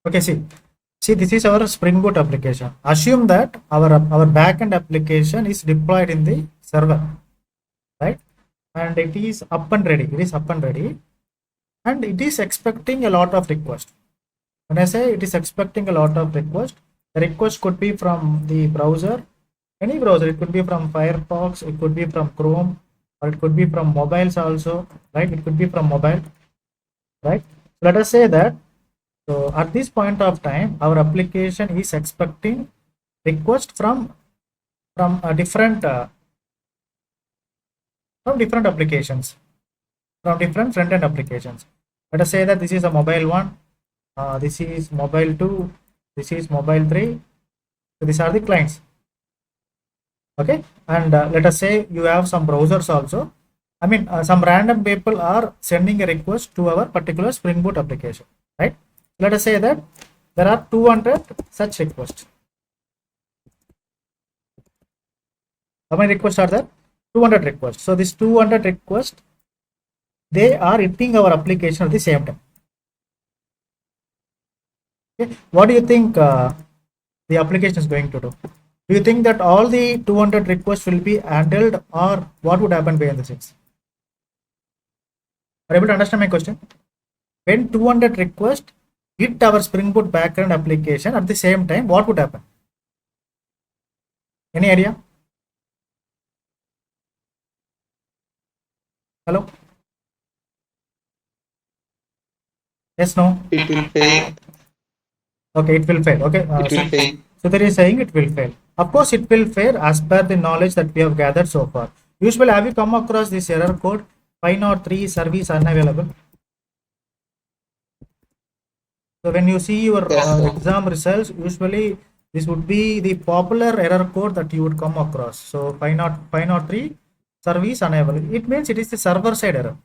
Okay, see, this is our Spring Boot application. Assume that our backend application is deployed in the server, right? And it is up and ready. It is up and ready, and it is expecting a lot of requests. When I say it is expecting a lot of requests, the request could be from the browser, any browser. It could be from Firefox, it could be from Chrome, or it could be from mobiles also, right? It could be from mobile, right? So let us say that. So at this point of time, our application is expecting request from different applications, from different front-end applications. Let us say that this is a mobile one, this is mobile 2, this is mobile 3. So these are the clients. Okay, and let us say you have some browsers also. I mean, some random people are sending a request to our particular Spring Boot application, right? Let us say that there are 200 such requests. How many requests are there? 200 requests. So this 200 requests, they are hitting our application at the same time. Okay. What do you think the application is going to do? Do you think that all the 200 requests will be handled, or what would happen behind the scenes? Are you able to understand my question? When 200 requests hit our Spring Boot backend application at the same time, what would happen? Any idea? Hello? Yes, no? It will fail. Okay, it will fail. Okay, It will fail. so there is saying it will fail. Of course, it will fail as per the knowledge that we have gathered so far. Usually, have you come across this error code 503 service unavailable? So when you see your Yes, sir. exam results, usually this would be the popular error code that you would come across. So 503 service unavailable. It means it is the server side error.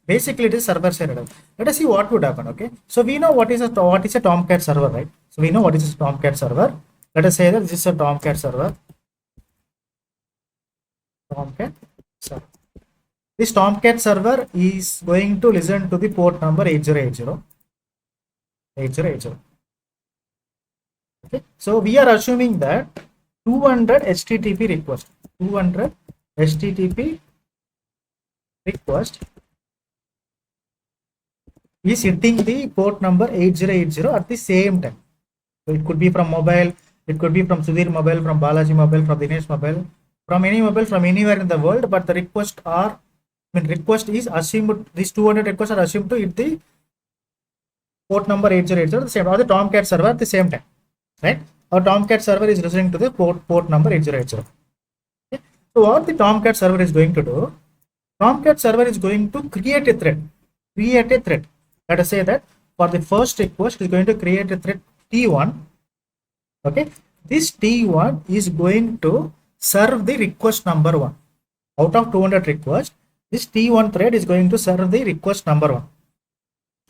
Basically, it is server side error. Let us see what would happen. Okay, so we know what is a Tomcat server, right? So we know what is a Tomcat server. Let us say that this is a Tomcat server. Tomcat server. This Tomcat server is going to listen to the port number 8080. 8080. Okay, so we are assuming that 200 HTTP request, 200 HTTP request is hitting the port number 8080 at the same time. So it could be from mobile, it could be from Sudhir mobile, from Balaji mobile, from Dinesh mobile, from any mobile, from anywhere in the world, but the request is assumed, these 200 requests are assumed to hit the port number 8080 the same, or the Tomcat server at the same time, right? Our Tomcat server is listening to the port number 8080. Okay? So what the Tomcat server is going to do? Tomcat server is going to create a thread. Let us say that for the first request, it is going to create a thread T1. Okay, this T1 is going to serve the request number 1. Out of 200 requests, this T1 thread is going to serve the request number 1.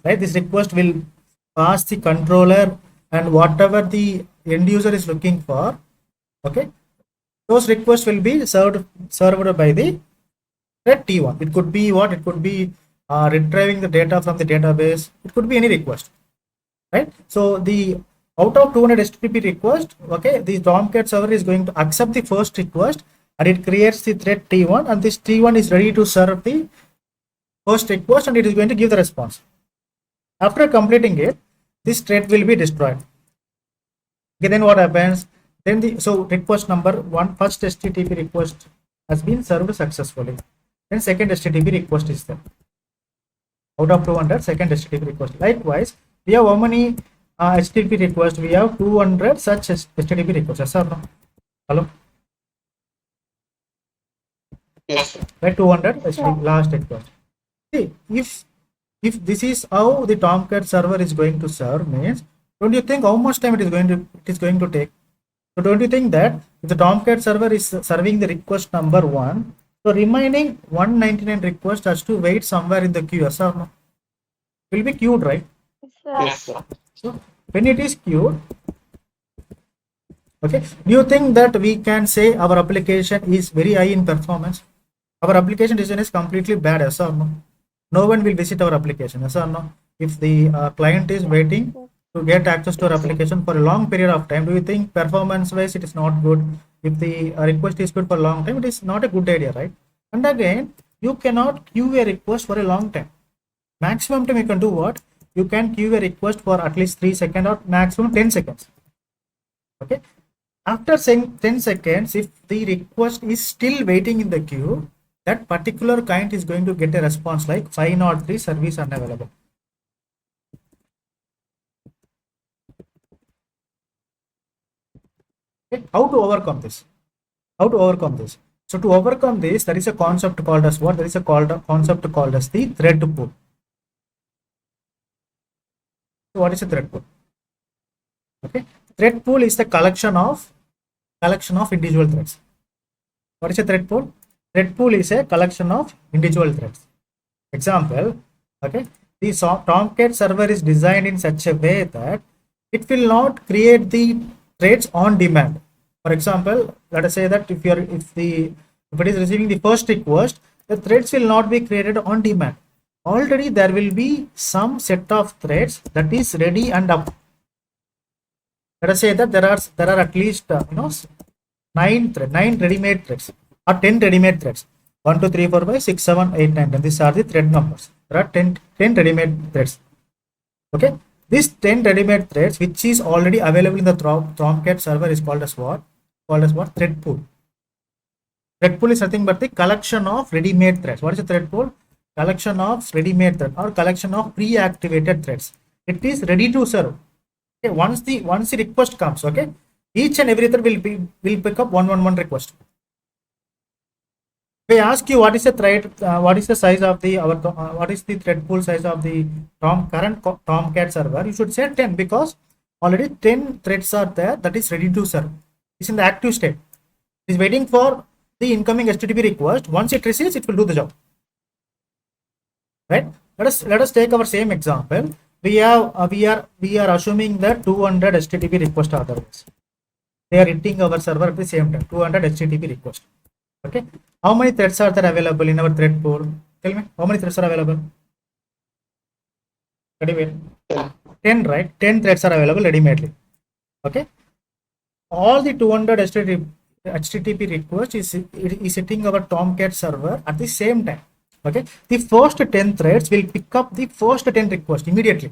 Right, this request will pass the controller and whatever the end user is looking for. Okay, those requests will be served by the thread T1. It could be what? It could be retrieving the data from the database. It could be any request, right? So the out of 200 HTTP request, okay, the Tomcat server is going to accept the first request and it creates the thread T1, and this T1 is ready to serve the first request and it is going to give the response. After completing it, this thread will be destroyed. Okay, then what happens? Then request number 1, first HTTP request has been served successfully. Then second HTTP request is there. Out of 200, second HTTP request. Likewise, we have how many HTTP requests? We have 200 such HTTP requests. Yes or no? Hello? Yes, sir. Right, 200 HTTP last request. See, if this is how the Tomcat server is going to serve, means don't you think how much time it is going to take? So don't you think that if the Tomcat server is serving the request number 1, so remaining 199 requests has to wait somewhere in the queue, yes or no? It will be queued, right? Yes, sir. So when it is queued, okay, do you think that we can say our application is very high in performance? Our application design is completely bad, yes or no? No one will visit our application, yes or no? If the client is waiting to get access to our application for a long period of time. Do you think performance wise it is not good? If the request is good for a long time, it is not a good idea, right? And again, you cannot queue a request for a long time. Maximum time you can do what? You can queue a request for at least 3 seconds or maximum 10 seconds. Okay. After saying 10 seconds, if the request is still waiting in the queue, that particular client is going to get a response like 503 service unavailable. Okay. How to overcome this? How to overcome this? So to overcome this, there is a concept called as what? There is a concept called as the thread pool. So what is a thread pool? Okay, thread pool is the collection of individual threads. What is a thread pool? Thread pool is a collection of individual threads. Example, okay, the Tomcat server is designed in such a way that it will not create the threads on demand. For example, let us say that if it is receiving the first request, the threads will not be created on demand. Already there will be some set of threads that is ready and up. Let us say that there are at least 9 ready-made threads or 10 ready-made threads. 1, 2, 3, 4, 5, 6, 7, 8, 9, 10. These are the thread numbers. There are 10 ready-made threads. Okay, these 10 ready-made threads which is already available in the Tomcat server is called as what? Thread pool. Thread pool is nothing but the collection of ready-made threads. What is a thread pool? Collection of ready-made threads or collection of pre-activated threads. It is ready to serve. Okay, once the request comes, okay, each and every thread will pick up one request. If I ask you what is the thread, what is the size of the what is the thread pool size of the current Tomcat server, you should say 10 because already 10 threads are there that is ready to serve. It's in the active state. It is waiting for the incoming HTTP request. Once it receives, it will do the job. Right? Let us take our same example. We are assuming that 200 HTTP requests are there. They are hitting our server at the same time. 200 HTTP requests. Okay. How many threads are there available in our thread pool? Tell me, how many threads are available? 10, right? 10 threads are available ready-madely. Okay. All the 200 HTTP requests is hitting our Tomcat server at the same time. Okay. The first 10 threads will pick up the first 10 requests immediately.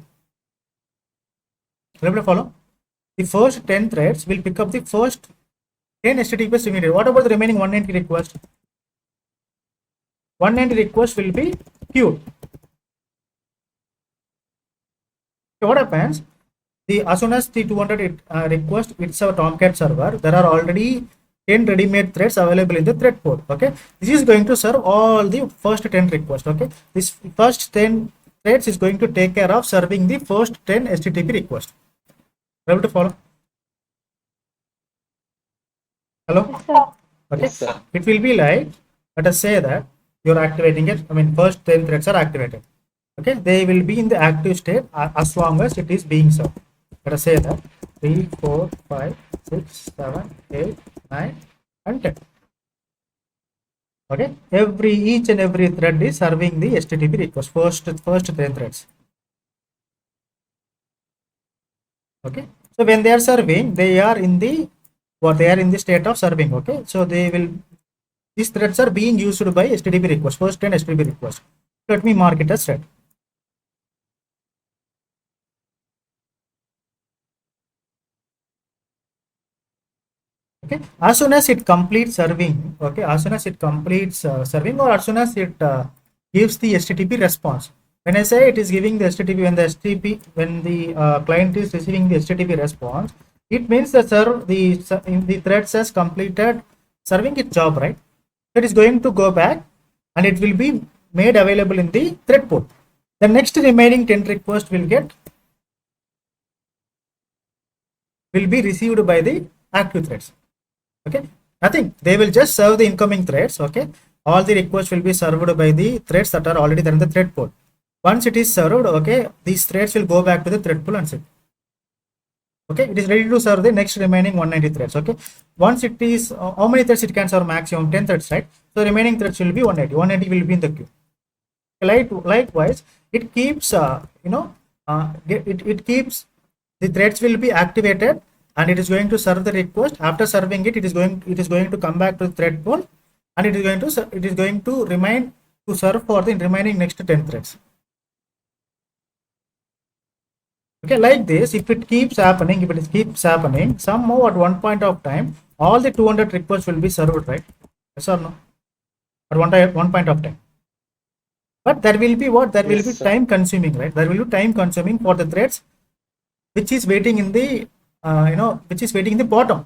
Able to follow? The first 10 threads will pick up the first 10 HTTPs immediately. What about the remaining 190 requests? 190 requests will be queued. So what happens? As soon as the 200 request hits our Tomcat server, there are already 10 ready-made threads available in the thread pool. Okay, this is going to serve all the first 10 requests. Okay, this first 10 threads is going to take care of serving the first 10 HTTP requests. Able to follow? Hello? Yes, sir. Okay. Yes, sir. It will be like, let us say that you're activating it. I mean, first 10 threads are activated. Okay, they will be in the active state as long as it is being served. Let us say that 3, 4, 5, 6, 7, 8, 9, and 10. Okay, each and every thread is serving the HTTP request, first 10 threads. Okay, so when they are serving, they are in the state of serving. Okay, so these threads are being used by HTTP request, first 10 HTTP requests. Let me mark it as thread. Okay, as soon as it completes serving, okay, as soon as it completes serving, or as soon as it gives the HTTP response. When I say it is giving the HTTP, when the client is receiving the HTTP response, it means the thread has completed serving its job, right? It is going to go back and it will be made available in the thread pool. The next remaining 10 requests will be received by the active threads. Okay, nothing, they will just serve the incoming threads. Okay, all the requests will be served by the threads that are already there in the thread pool. Once it is served, okay, these threads will go back to the thread pool and sit. Okay, it is ready to serve the next remaining 190 threads. Okay, once it is how many threads it can serve? Maximum 10 threads, right? So remaining threads will be 180 will be in the queue. Likewise, it keeps it keeps the threads will be activated and it is going to serve the request. After serving it, it is going to come back to the thread pool, and it is going to remain to serve for the remaining next 10 threads. Okay, like this, if it keeps happening, somehow at one point of time, all the 200 requests will be served, right? Yes or no? At one point of time. But there will be what? There will be time consuming, right? There will be time consuming for the threads which is waiting in the which is waiting in the bottom.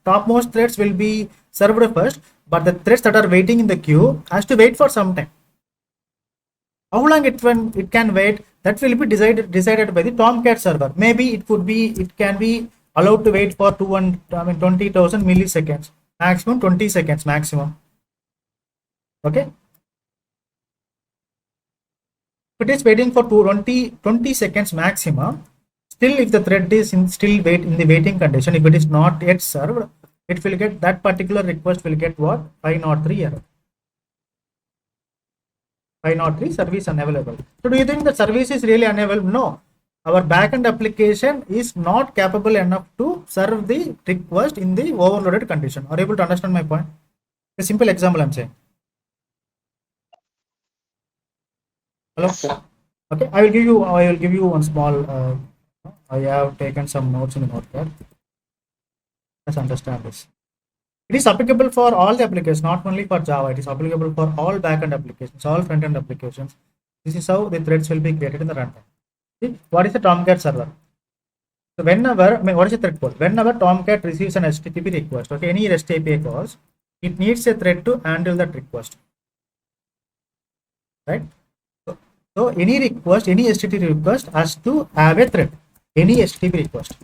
Topmost threads will be served first, but the threads that are waiting in the queue has to wait for some time. How long it can wait, that will be decided by the Tomcat server. Maybe it can be allowed to wait for 20,000 milliseconds, maximum 20 seconds maximum. Okay, if it is waiting for 20 seconds maximum, still if the thread is in the waiting condition, if it is not yet served, it will get, that particular request will get what? 503 error. 503 service unavailable. So do you think the service is really unavailable? No. Our backend application is not capable enough to serve the request in the overloaded condition. Are you able to understand my point? A simple example I'm saying. Hello? Yes, sir. Okay, I will give you one small I have taken some notes in the notepad. Let's understand this. It is applicable for all the applications, not only for Java. It is applicable for all backend applications, all front-end applications. This is how the threads will be created in the runtime. See, what is the Tomcat server? So what is a thread pool? Whenever Tomcat receives an HTTP request, okay, any REST API calls, it needs a thread to handle that request, right? So any request, any HTTP request has to have a thread. Any HTTP request,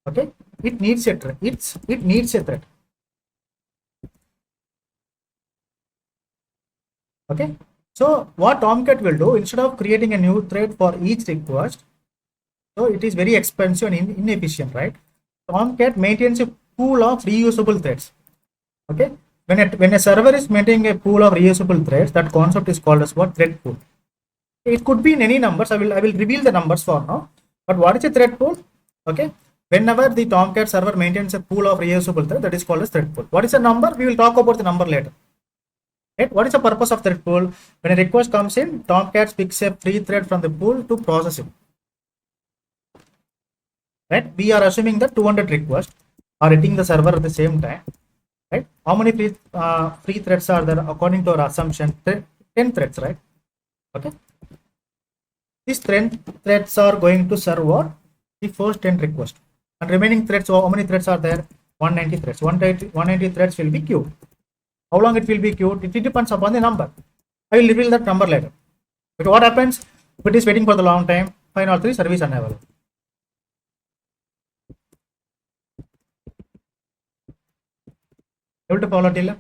okay, it needs a thread. It needs a thread. Okay. So what Tomcat will do, instead of creating a new thread for each request, so it is very expensive and inefficient, right? Tomcat maintains a pool of reusable threads. Okay. When a server is maintaining a pool of reusable threads, that concept is called as what? Thread pool. It could be in any numbers. I will reveal the numbers for now. But what is a thread pool? Okay. Whenever the Tomcat server maintains a pool of reusable threads, that is called as thread pool. What is the number? We will talk about the number later. Right? What is the purpose of thread pool? When a request comes in, Tomcat picks a free thread from the pool to process it. Right? We are assuming that 200 requests are hitting the server at the same time. Right? How many free threads are there according to our assumption? 10 threads, right? Okay. These 10 threads are going to serve what? The first 10 requests. And remaining threads, how many threads are there? 190 threads. 190 threads will be queued. How long it will be queued? It depends upon the number. I will reveal that number later. But what happens if it is waiting for the long time? 503 service unavailable. Able to follow till?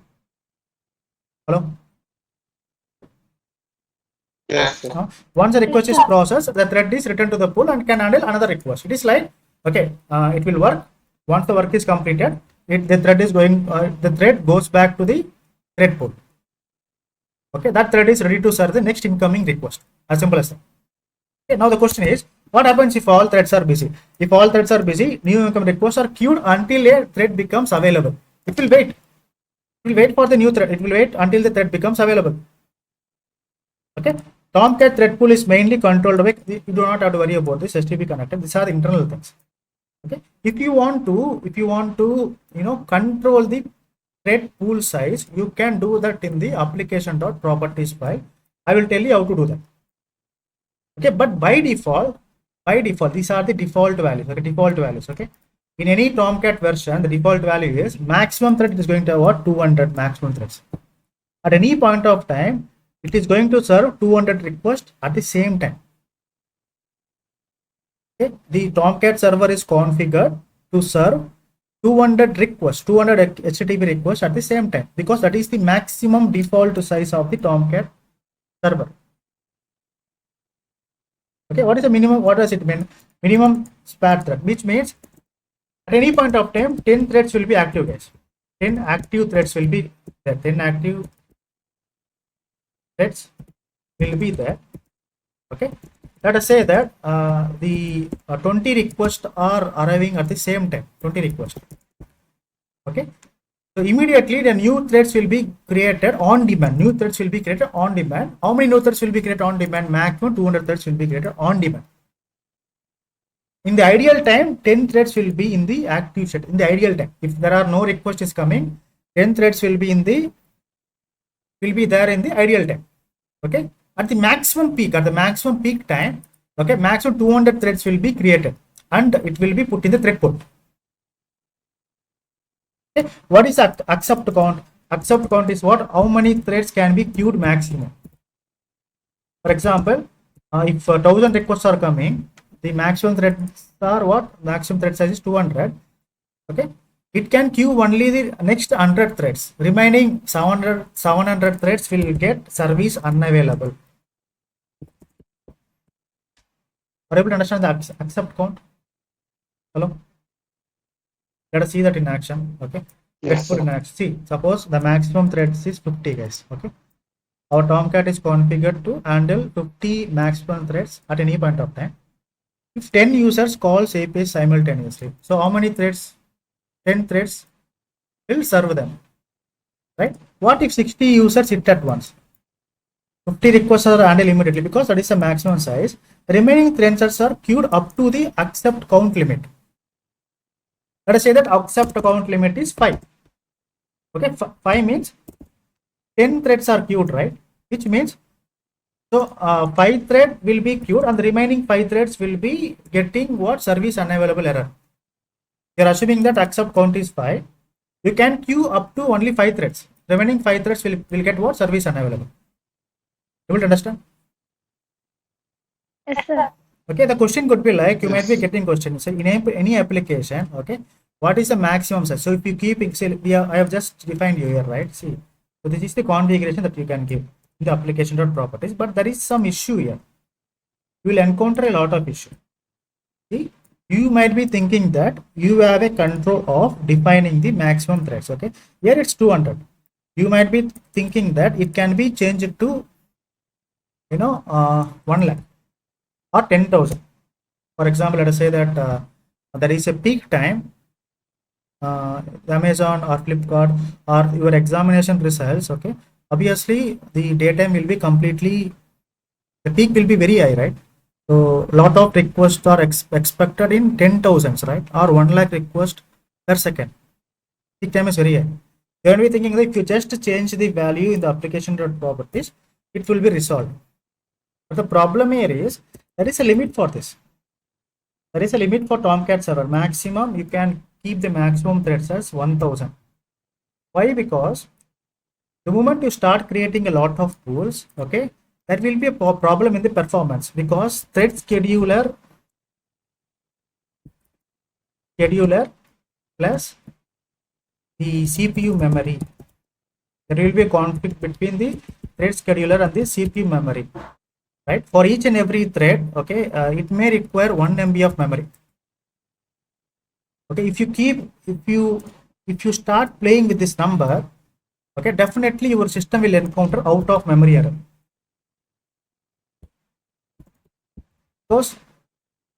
Hello? Yes, sir. Once a request is processed, the thread is returned to the pool and can handle another request. It is like, okay, it will work. Once the work is completed, the thread goes back to the thread pool. Okay, that thread is ready to serve the next incoming request. As simple as that. Okay, now the question is, what happens if all threads are busy? If all threads are busy, new incoming requests are queued until a thread becomes available. It will wait. It will wait for the new thread. It will wait until the thread becomes available. Okay. Tomcat thread pool is mainly controlled by, you do not have to worry about this HTTP connector. These are the internal things. Okay. If you want to, control the thread pool size, you can do that in the application.properties file. I will tell you how to do that. Okay, but by default, these are the default values. Okay, default values. Okay, in any Tomcat version, the default value is maximum thread is going to have what? 200 maximum threads. At any point of time, it is going to serve 200 requests at the same time. Okay, the Tomcat server is configured to serve 200 requests, 200 HTTP requests at the same time, because that is the maximum default size of the Tomcat server. Okay, what is the minimum? What does it mean? Minimum spare thread, which means at any point of time, 10 threads will be active, guys. 10 active threads will be there. 10 active threads will be there. Okay, let us say that the 20 requests are arriving at the same time. 20 requests. Okay, so immediately the new threads will be created on demand. New threads will be created on demand. How many new threads will be created on demand? Maximum 200 threads will be created on demand. In the ideal time, 10 threads will be in the active set. In the ideal time, if there are no requests is coming, 10 threads will be there in the ideal time. Okay, at the maximum peak time, okay, maximum 200 threads will be created and it will be put in the thread pool. Okay, what is accept count? Accept count is what? How many threads can be queued maximum? For example, if 1000 requests are coming, the maximum threads are what? Maximum thread size is 200. Okay, it can queue only the next 100 threads. Remaining 700 threads will get service unavailable. Are you able to understand the accept count? Hello? Let us see that in action. Okay, let's Yes, put sir. in action. See, suppose the maximum threads is 50, guys. Okay, our Tomcat is configured to handle 50 maximum threads at any point of time. If 10 users calls API simultaneously, so how many threads? 10 threads will serve them, right? What if 60 users hit at once? 50 requests are handled immediately because that is the maximum size. Remaining threads are queued up to the accept count limit. Let us say that accept count limit is 5. Okay, 5 means 10 threads are queued, right? Which means, so 5 thread will be queued and the remaining 5 threads will be getting what? Service unavailable error. You are assuming that accept count is 5. You can queue up to only 5 threads. Remaining 5 threads will get what? Service unavailable. You will understand? Yes, sir. Okay, the question could be like, you might be Yes. getting questions. So in any application, okay, what is the maximum size? So if you keep Excel, I have just defined here, right? See, so this is the configuration that you can give in the application.properties, but there is some issue here. You will encounter a lot of issue. See, you might be thinking that you have a control of defining the maximum threads. Okay, here it's 200. You might be thinking that it can be changed to 1 lakh or 10,000. For example, let us say that there is a peak time, Amazon or Flipkart or your examination results. Okay, obviously the daytime will be completely, the peak will be very high, right? So lot of requests are expected in 10,000s, right? Or 1 lakh request per second. Peak time is very high. You will be thinking that if you just change the value in the application.properties, it will be resolved. But the problem here is there is a limit for this. There is a limit for Tomcat server. Maximum you can keep the maximum threads as 1000. Why? Because the moment you start creating a lot of pools, okay, there will be a problem in the performance because thread scheduler plus the CPU memory. There will be a conflict between the thread scheduler and the CPU memory, right? For each and every thread, okay, it may require 1 MB of memory. Okay, if you start playing with this number, okay, definitely your system will encounter out of memory error. Because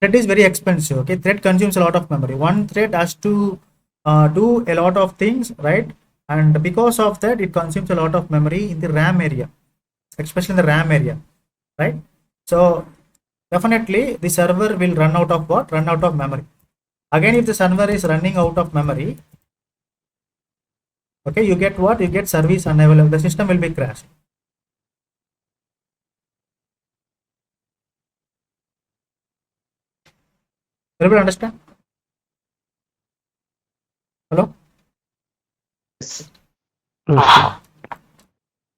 thread is very expensive. Okay, thread consumes a lot of memory. One thread has to do a lot of things, right? And because of that, it consumes a lot of memory in the RAM area, especially in the RAM area, right? So definitely the server will run out of what? Run out of memory. Again, if the server is running out of memory, okay, you get what? You get service unavailable. The system will be crashed. Everybody understand? Hello? Yes.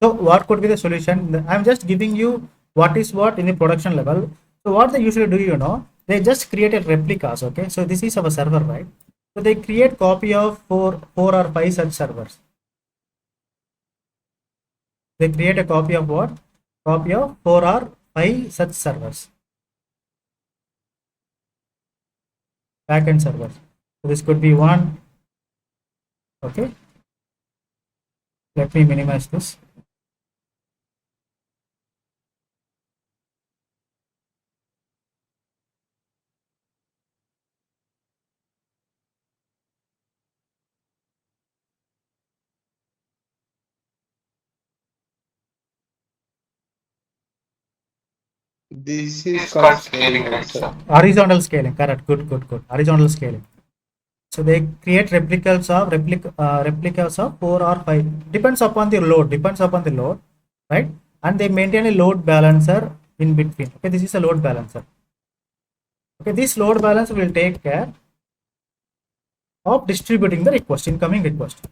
So what could be the solution? I'm just giving you what is what in the production level. So what they usually do, they just create a replicas. Okay, so this is our server, right? So they create copy of four or five such servers. They create a copy of what? Copy of 4 or 5 such servers, backend servers. So this could be one. Okay, let me minimize this. This is called scaling, right, sir? Horizontal scaling, correct. Good. Horizontal scaling. So they create replicas of 4 or 5. Depends upon the load. Right? And they maintain a load balancer in between. Okay, this is a load balancer. Okay, this load balancer will take care of distributing the request, incoming request.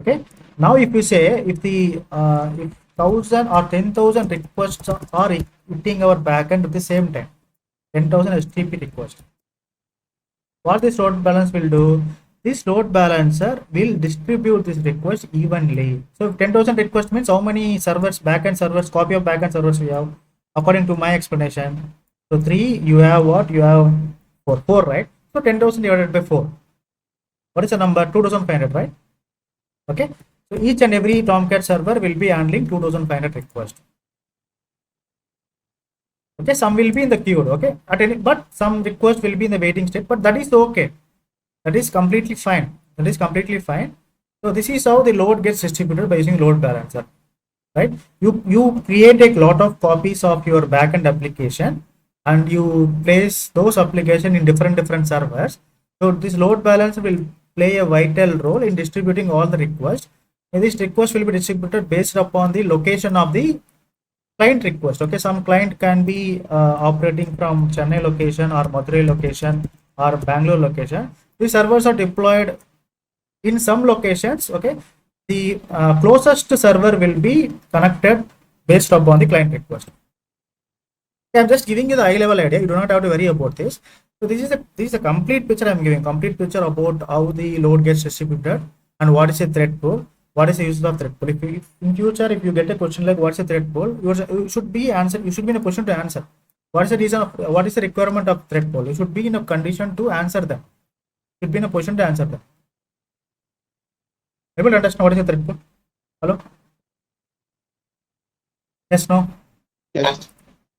Okay. Now, if you say if 1,000 or 10,000 requests are hitting our backend at the same time, 10,000 HTTP requests, what this load balance will do? This load balancer will distribute this request evenly. So, if 10,000 requests means how many servers, backend servers, copy of backend servers we have? According to my explanation, so 3, you have what? You have 4, right? So 10,000 divided by 4. What is the number? 2,500, right? Okay. So each and every Tomcat server will be handling 2,500 requests. Okay, some will be in the queue. Okay, but some requests will be in the waiting state. But that is okay. That is completely fine. So this is how the load gets distributed by using load balancer. Right? You create a lot of copies of your backend application and you place those applications in different servers. So this load balancer will play a vital role in distributing all the requests. And this request will be distributed based upon the location of the client request. Okay, some client can be operating from Chennai location or Madurai location or Bangalore location. These servers are deployed in some locations. Okay, the closest server will be connected based upon the client request. I'm just giving you the high level idea. You do not have to worry about this. So this is a complete picture I'm giving. Complete picture about how the load gets distributed and what is a thread pool. What is the use of thread pool? If in future if you get a question like what's a thread pool, you should be answer. You should be in a position to answer. What is the reason of what is the requirement of thread pool? You should be in a condition to answer them. You should be in a position to answer them. Able to understand what is a thread pool? Hello? Yes, no? Yes.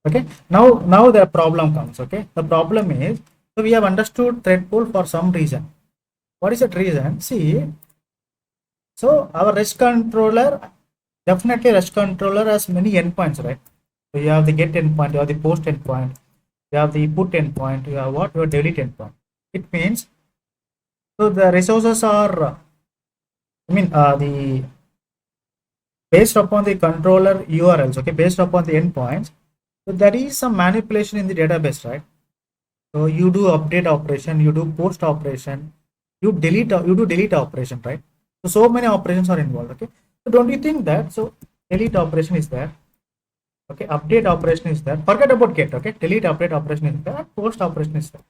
Okay, now the problem comes. Okay, the problem is, so we have understood thread pool for some reason. What is that reason? See, so our REST controller, definitely REST controller has many endpoints, right? So you have the get endpoint, you have the post endpoint, you have the put endpoint, you have what? Your delete endpoint. It means, so the resources are, the based upon the controller URLs, okay, based upon the endpoints. So there is some manipulation in the database, right? So you do update operation, you do post operation, you do delete operation, right? So many operations are involved. Okay. So don't you think that? So delete operation is there. Okay. Update operation is there. Forget about get. Okay. Delete update operation is there. Post operation is there.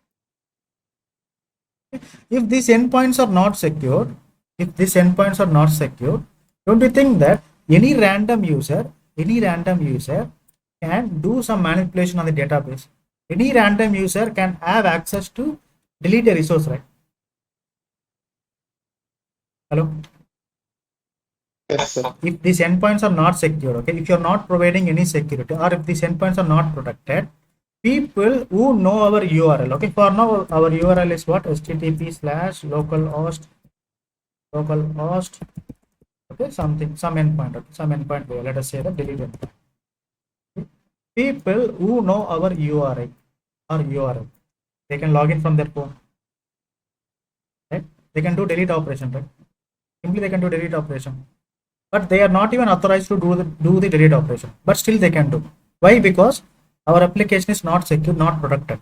If these endpoints are not secured, don't you think that any random user can do some manipulation on the database? Any random user can have access to delete a resource, right? Hello? Yes, sir. If these endpoints are not secure, okay, if you're not providing any security or if these endpoints are not protected, people who know our URL, okay, for now our URL is what? http/localhost, okay, some endpoint, okay, some endpoint, let us say the delete endpoint. Okay. People who know our URL, they can log in from their phone, right? They can do delete operation, right? Simply they can do delete operation, but they are not even authorized to do the delete operation, but still they can do. Why? Because our application is not secure, not protected,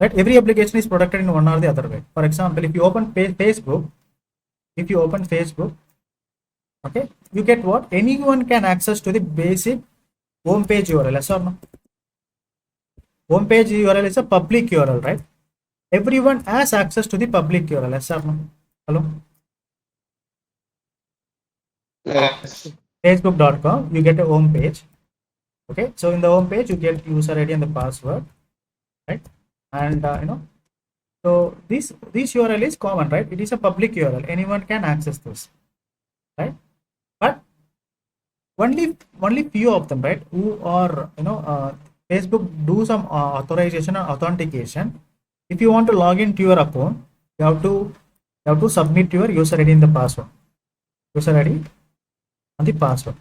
right? Every application is protected in one or the other way. For example, if you open Facebook, okay, you get what? Anyone can access to the basic home page URL, yes or no? Home page URL is a public URL, right? Everyone has access to the public URL, yes or no? Hello? Yes. Facebook.com, you get a home page. Okay, so in the home page you get user ID and the password, right? And so this URL is common, right? It is a public URL, anyone can access this, right? But only few of them, right, who are Facebook do some authorization or authentication, If you want to log into your account, you have to submit your user ID and the password. User ID and the password.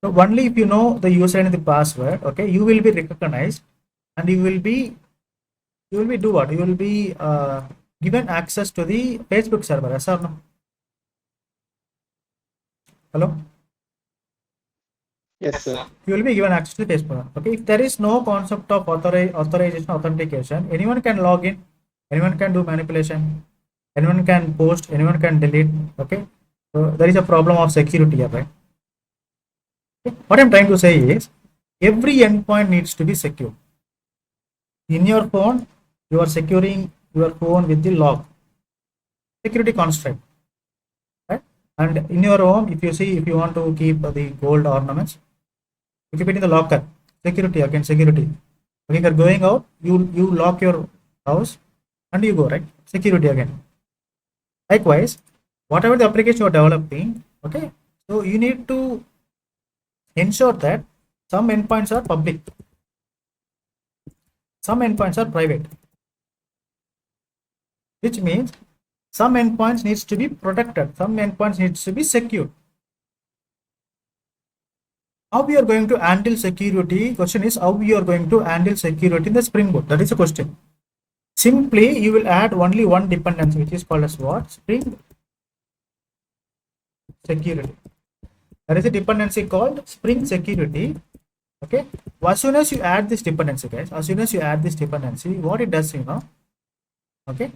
So only if you know the user ID and the password, okay, you will be recognized, and you will be do what? You will be given access to the Facebook server. Yes or no? Hello? Yes, sir. You will be given access to the Facebook. Okay, if there is no concept of authorization, authentication, anyone can log in, anyone can do manipulation, anyone can post, anyone can delete. Okay, so there is a problem of security here, right? Okay. What I'm trying to say is every endpoint needs to be secure. In your phone, you are securing your phone with the lock, security constraint, right? And in your home, if you see, if you want to keep the gold ornaments, you keep it in the locker. Security, again, security. When you're going out, you lock your house and you go, right? Security again. Likewise, whatever the application you're developing, okay, so you need to ensure that some endpoints are public, some endpoints are private, which means some endpoints needs to be protected, some endpoints needs to be secure. How we are going to handle security? Question is how we are going to handle security in the Spring Boot. That is a question. Simply, you will add only one dependency, which is called as what? Spring security. There is a dependency called Spring security. Okay. As soon as you add this dependency, guys, as soon as you add this dependency, what it does, okay.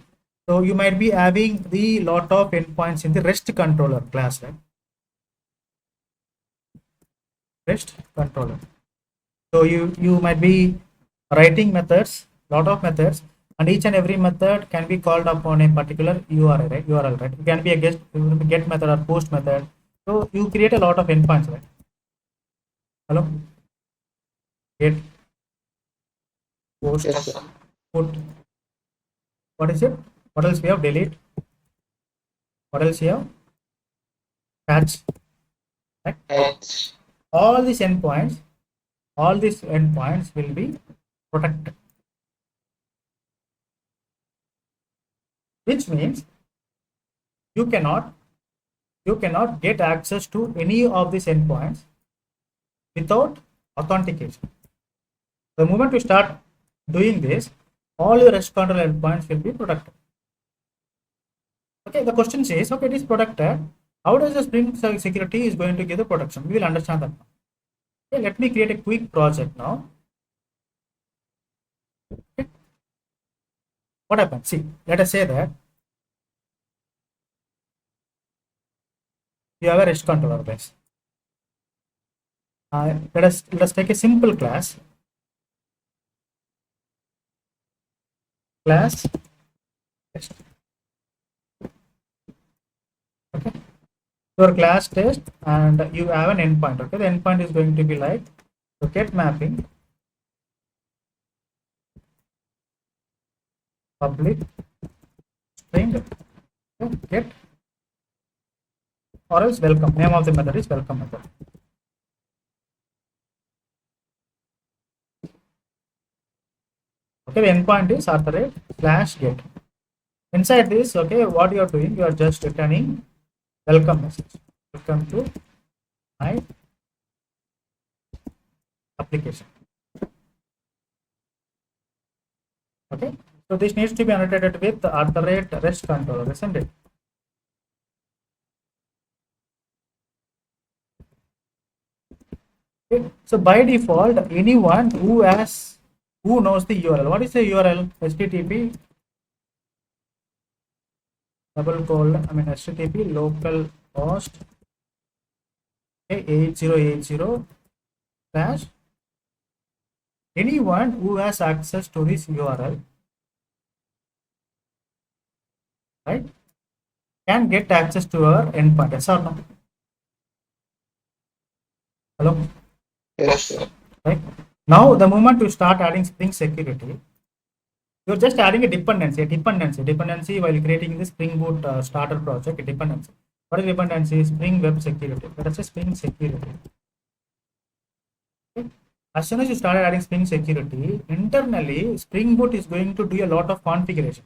So you might be having the lot of endpoints in the REST controller class, right? REST controller. So you might be writing methods, lot of methods, and each and every method can be called upon a particular URL, right? URL, right? It can be a get method or post method. So you create a lot of endpoints, right? Hello? Get, post, Yes, sir. put. What is it? What else we have? Delete. What else we have? Patch. Right? H. All these endpoints will be protected, which means you cannot get access to any of these endpoints without authentication. The moment you start doing this, all your REST control endpoints will be protected. Okay, the question says, okay, it is protected. How does the Spring security is going to give the protection? We will understand that now. Okay, let me create a quick project now. Okay. What happens? See, let us say that you have a REST controller, guys. Let us take a simple class test. Okay, your class test, and you have an endpoint. Okay, the endpoint is going to be like get mapping public string, okay, get, or else welcome. Name of the method is welcome method. Okay, the endpoint is /get. Inside this, okay, what you are doing, you are just returning welcome message. Welcome to my application. Okay, so this needs to be annotated with @REST controller, isn't it? Okay. So by default, anyone who knows the URL. What is the URL? HTTP HTTP localhost 8080 slash. Anyone who has access to this URL, right, can get access to our endpoint. Yes or no? Hello? Yes, sir. Right? Now, the moment you start adding Spring security, you're just adding a dependency while creating the Spring Boot starter project, a dependency. What is dependency? Spring Web Security. Let us say Spring Security. Okay. As soon as you started adding Spring Security, internally Spring Boot is going to do a lot of configuration.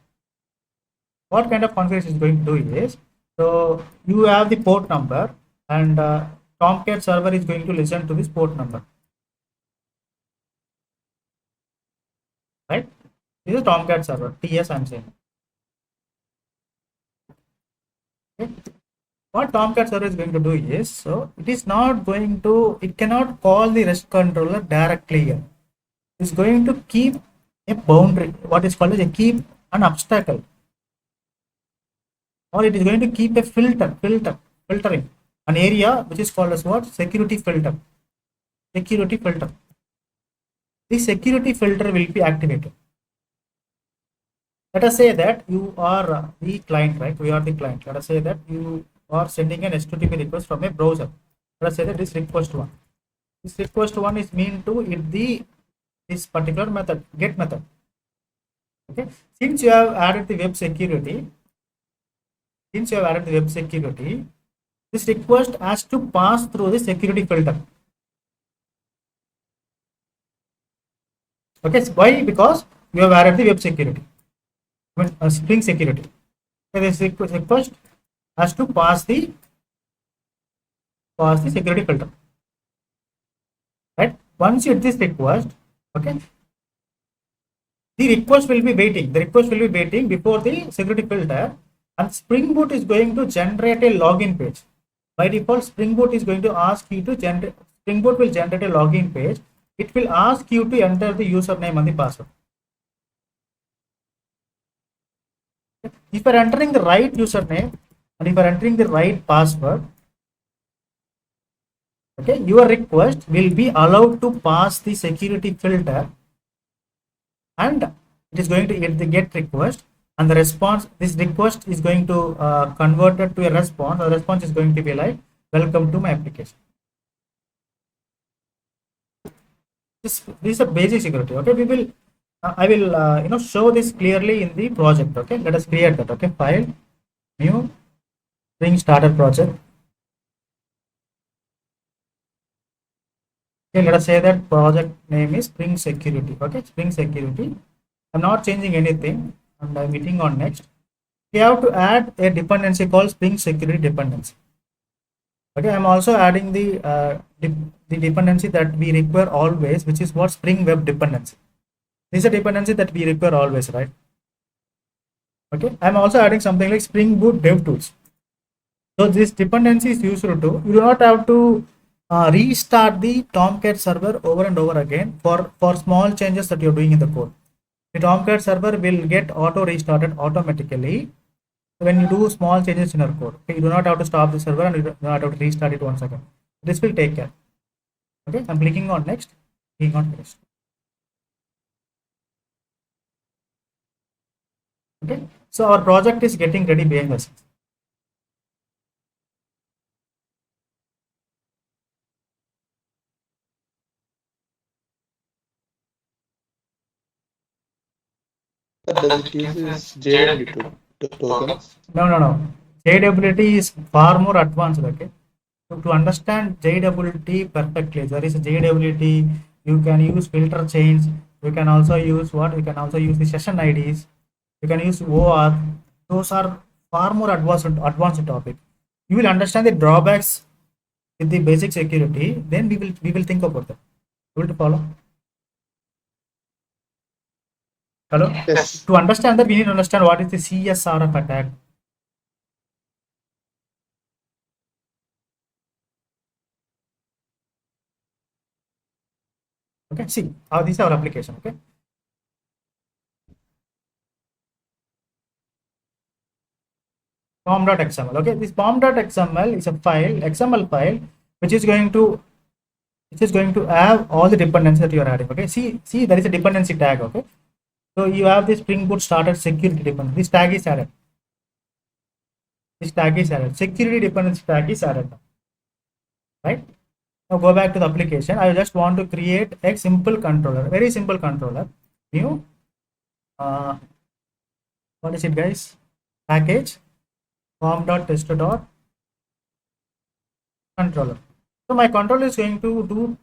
What kind of configuration is going to do is, so you have the port number, and Tomcat server is going to listen to this port number, right? This is Tomcat server, TS I'm saying. Okay. What Tomcat server is going to do is, so it is not going to, it cannot call the REST controller directly here. It's going to keep a boundary, what is called as a keep an obstacle, or it is going to keep a filtering an area which is called as what? Security filter. Security filter. The security filter will be activated. Let us say that you are the client, right? We are the client. Let us say that you are sending an HTTP request from a browser. Let us say that this request one. This request one is mean to hit this particular method, get method. Okay. Since you have added the web security, this request has to pass through the security filter. Okay. So why? Because you have added the web security. I mean, Spring Security. So this request has to pass the security filter, right? Once you hit this request, okay, the request will be waiting. The request will be waiting before the security filter, and Spring Boot is going to generate a login page. By default, Spring Boot is going to ask you to generate. Spring Boot will generate a login page. It will ask you to enter the username and the password. If you are entering the right username and if you are entering the right password, okay, your request will be allowed to pass the security filter, and it is going to get the get request, and the response, this request is going to convert it to a response. The response is going to be like, welcome to my application. This is a basic security. Okay, we will I will show this clearly in the project. Okay, let us create that. Okay, file, new, Spring Starter project. Okay, let us say that project name is Spring Security. Okay, Spring Security. I'm not changing anything, and I'm hitting on next. We have to add a dependency called Spring Security dependency. Okay, I'm also adding the dependency that we require always, which is what? Spring Web dependency. This is a dependency that we require always, right? Okay, I'm also adding something like Spring Boot DevTools. So this dependency is useful too. You do not have to restart the Tomcat server over and over again for small changes that you're doing in the code. The Tomcat server will get auto restarted automatically when you do small changes in your code. Okay, you do not have to stop the server and you do not have to restart it once again. This will take care. Okay, I'm clicking on next, clicking on finish. Okay, so our project is getting ready behind us. Does it use JW tokens? No. JWT is far more advanced. Okay, so to understand JWT perfectly, there is a JWT. You can use filter chains. You can also use what? You can also use the session IDs. You can use OR. Those are far more advanced topic. You will understand the drawbacks with the basic security. Then we will think about that. Able to follow? Hello. Yes. To understand that, we need to understand what is the CSRF attack. Okay, see, this is our application. Okay, pom.xml. Okay, this pom.xml is a file, XML file, which is going to have all the dependencies that you are adding. Okay, see, there is a dependency tag. Okay, so you have the Spring Boot started security dependency. This tag is added. This tag is added. Security dependency tag is added. Right. Now go back to the application. I just want to create a simple controller, very simple controller. New. What is it, guys? Package pom.test.controller. So my controller is going to do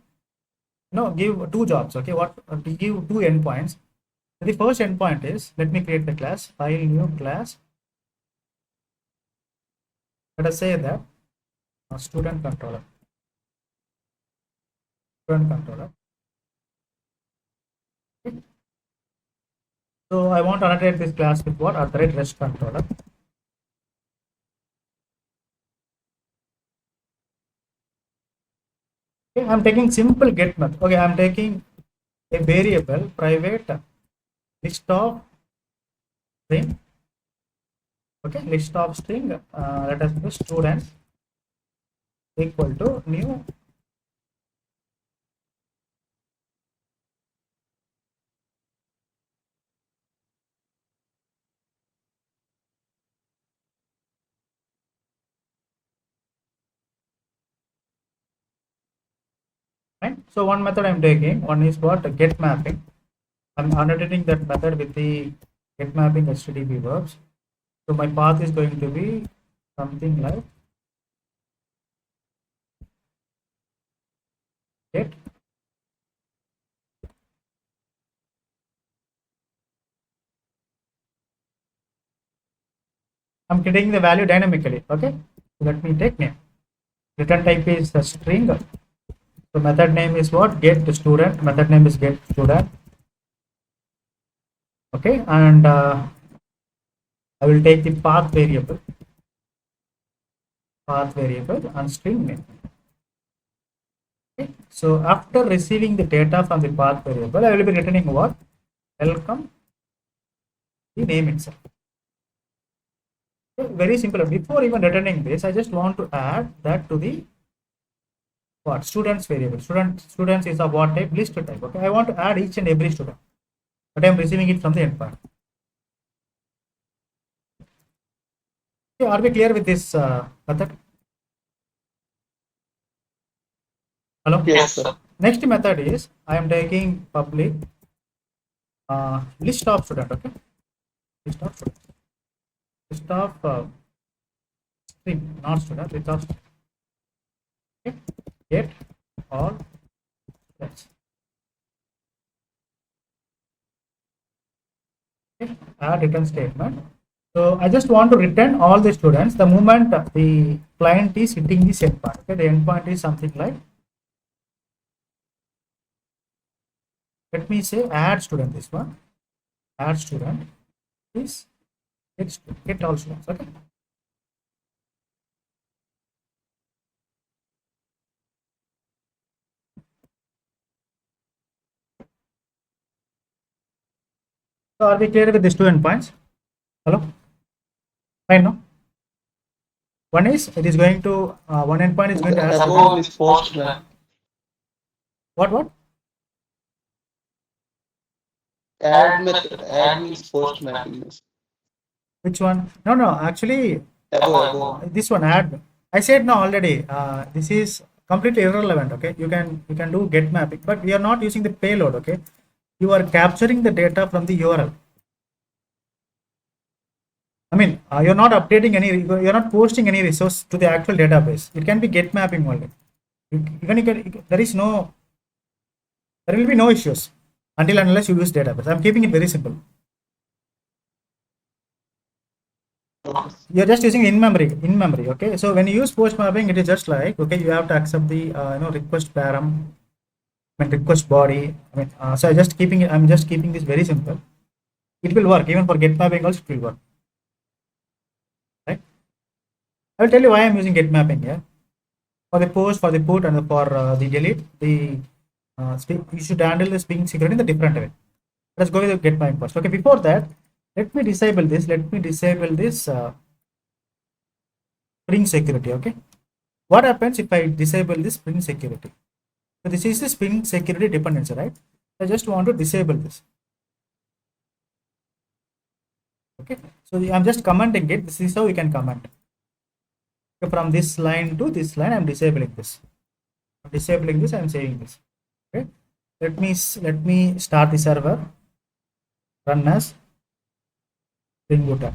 give two jobs. Okay, what give two endpoints. The first endpoint is, let me create the class, file new class. Let us say that student controller. Student controller. Okay. So I want to annotate this class with what? @rest controller. Okay, I'm taking simple get method. Okay, I'm taking a variable private list of string. Okay, list of string. Let us do student equal to new. Right. So one method I'm taking. One is what? Get mapping. I'm annotating that method with the get mapping HTTP verbs. So my path is going to be something like get. I'm getting the value dynamically. Okay. So let me take name. Return type is a string. So method name is what? Get student. Method name is get student. Okay. And I will take the path variable and string name. Okay. So after receiving the data from the path variable, I will be returning what? Welcome, the name itself. Okay. Very simple. Before even returning this, I just want to add that to the what? Students variable. Students is of what type? List type. Okay. I want to add each and every student, but I am receiving it from the endpoint. Okay. Are we clear with this method? Hello? Yes, sir. Next method is I am taking public list of student. Okay. List of student. List of string, not student. List of okay. Get all students. Okay. Add return statement. So I just want to return all the students the moment the client is hitting this endpoint. Okay. The endpoint is something like, let me say add student, this one. Add student is get all students. Okay. So are we clear with these two endpoints? Hello? Fine, no? One is it is going to one endpoint is going to The ask above one is postman. what? Add method. Add means post mapping. Which one? No. Actually, Above. this one add. I said no already. This is completely irrelevant. Okay, you can do get mapping, but we are not using the payload. Okay, you are capturing the data from the URL. I mean, you're not updating any. You're not posting any resource to the actual database. It can be get mapping only. Even there is no, there will be no issues until unless you use database. I'm keeping it very simple. Okay. You're just using in memory. Okay, so when you use post mapping, it is just like, okay, you have to accept the request param, I mean request body. I mean, so I'm just keeping this very simple. It will work even for get mapping also. It will work, right? I will tell you why I'm using get mapping here. For the post, for the put, and for the delete, the you should handle the string security in a different way. Let's go with the get mapping first. Okay, before that, let me disable this. Let me disable this string security. Okay, what happens if I disable this string security? So this is the string security dependency, right? I just want to disable this. Okay, so I'm just commenting it. This is how you can comment. So from this line to this line, I'm disabling this. I'm disabling this. I'm saving this. Okay, let me start the server. Run as Spring Boot app.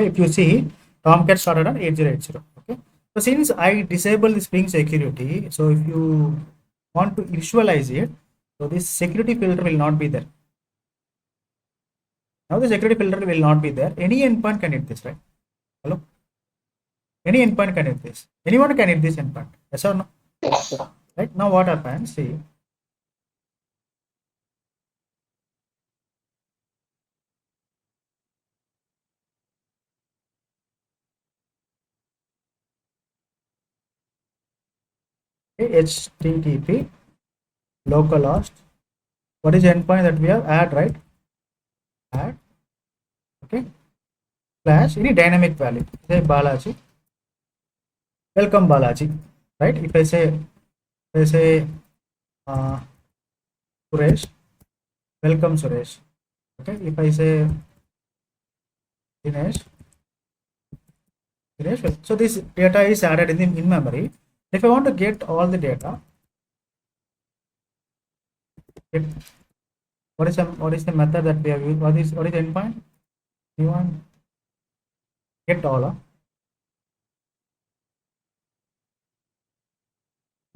Okay, if you see, Tomcat started on 8080. Okay, so since I disable the Spring security, so if you want to visualize it, so this security filter will not be there. Now the security filter will not be there. Any endpoint can hit this, right? Hello? Any endpoint can hit this. Anyone can hit this endpoint. Yes or no? Yes, sir. Right? Now what happens? See, okay, HTTP localhost. What is the endpoint that we have? Add, right? Add. Okay. Slash any dynamic value. Say Balaji. Welcome Balaji. Right? If I say uh, Suresh, welcome Suresh. Okay. If I say Dinesh, so this data is added in the in memory. If I want to get all the data, get, what is the method that we have used? What is the endpoint? You want get all,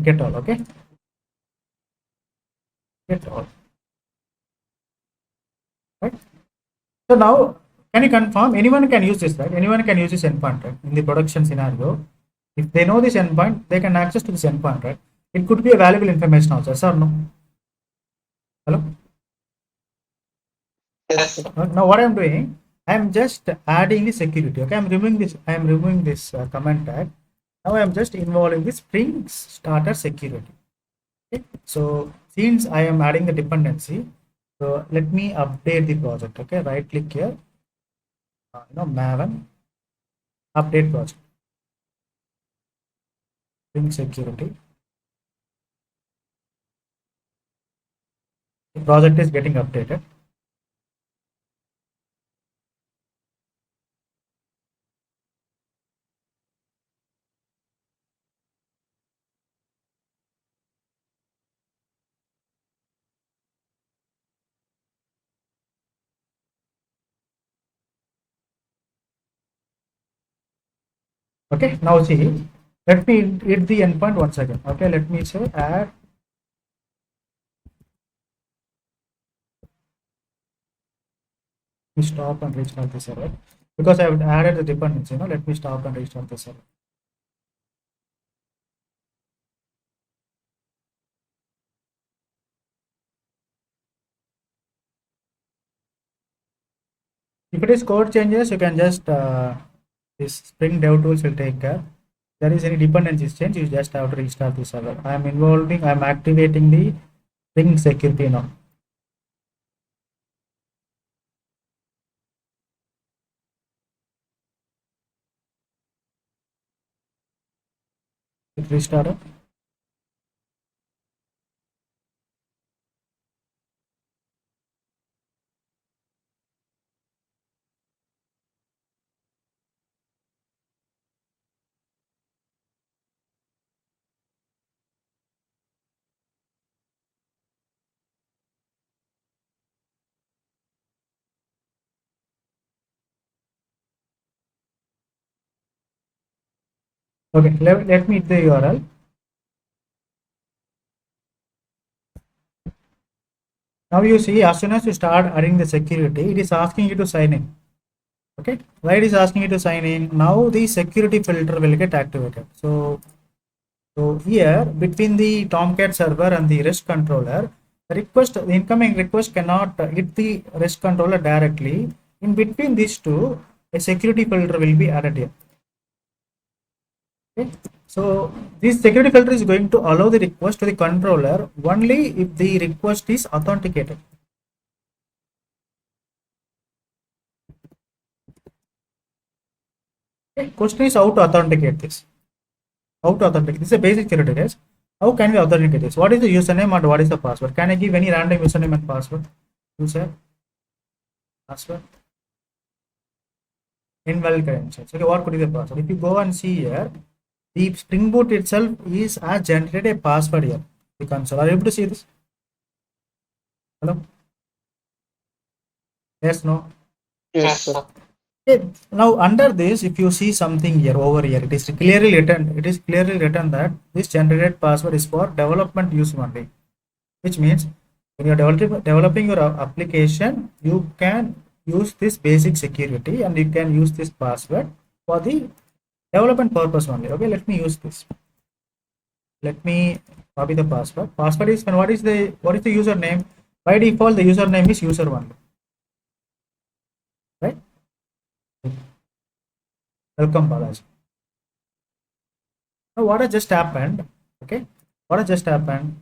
get all, okay? Get all, right? So now, can you confirm? Anyone can use this, right? Anyone can use this endpoint, right? In the production scenario, if they know this endpoint, they can access to this endpoint, right? It could be a valuable information also, yes or no? Hello? Yes, sir. Now what I'm doing, I'm just adding the security. Okay, I'm removing this. I'm removing this comment tag. Now I'm just involving the Spring Starter security. Okay, so since I am adding the dependency, so let me update the project. Okay, right click here, Maven, update project, Spring security. The project is getting updated. Okay, now see, let me hit the endpoint once again. Okay, let me say add. Let me stop and restart the server because I have added the dependency. Let me stop and restart the server. If it is code changes, you can just this Spring Dev Tools will take care. If there is any dependencies change, you just have to restart the server. I am activating the Spring security now. It restarted. Okay, let me hit the URL. Now you see, as soon as you start adding the security, it is asking you to sign in. Okay, why it is asking you to sign in? Now the security filter will get activated. So here between the Tomcat server and the REST controller, the incoming request cannot hit the REST controller directly. In between these two, a security filter will be added here. Okay. So this security filter is going to allow the request to the controller only if the request is authenticated. Okay. Question is how to authenticate this. How to authenticate? This is a basic security test. How can we authenticate this? What is the username and what is the password? Can I give any random username and password? User, password, invalid credentials. Okay, what could be the password? If you go and see here, the Spring Boot itself is has generated a password here. The console. Are you able to see this? Hello? Yes, no? Yes, sir. Okay. Now under this, if you see something here over here, it is clearly written. It is clearly written that this generated password is for development use only, which means when you're developing your application, you can use this basic security and you can use this password for the development purpose only. Okay, let me use this. Let me copy the password. Password is when what is the username? By default, the username is user one, right? Welcome, Balaji. Now, what has just happened? Okay, what has just happened?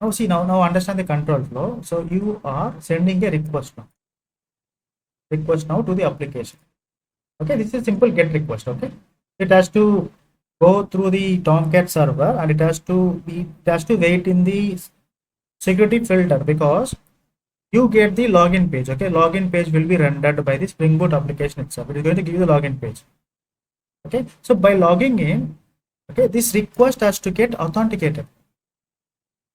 Now, see now understand the control flow. So you are sending a request now to the application. Okay, this is a simple get request. Okay, it has to go through the Tomcat server and it has to wait in the security filter because you get the login page. Okay, login page will be rendered by the Spring Boot application itself. It is going to give you the login page. Okay, so by logging in, okay, this request has to get authenticated.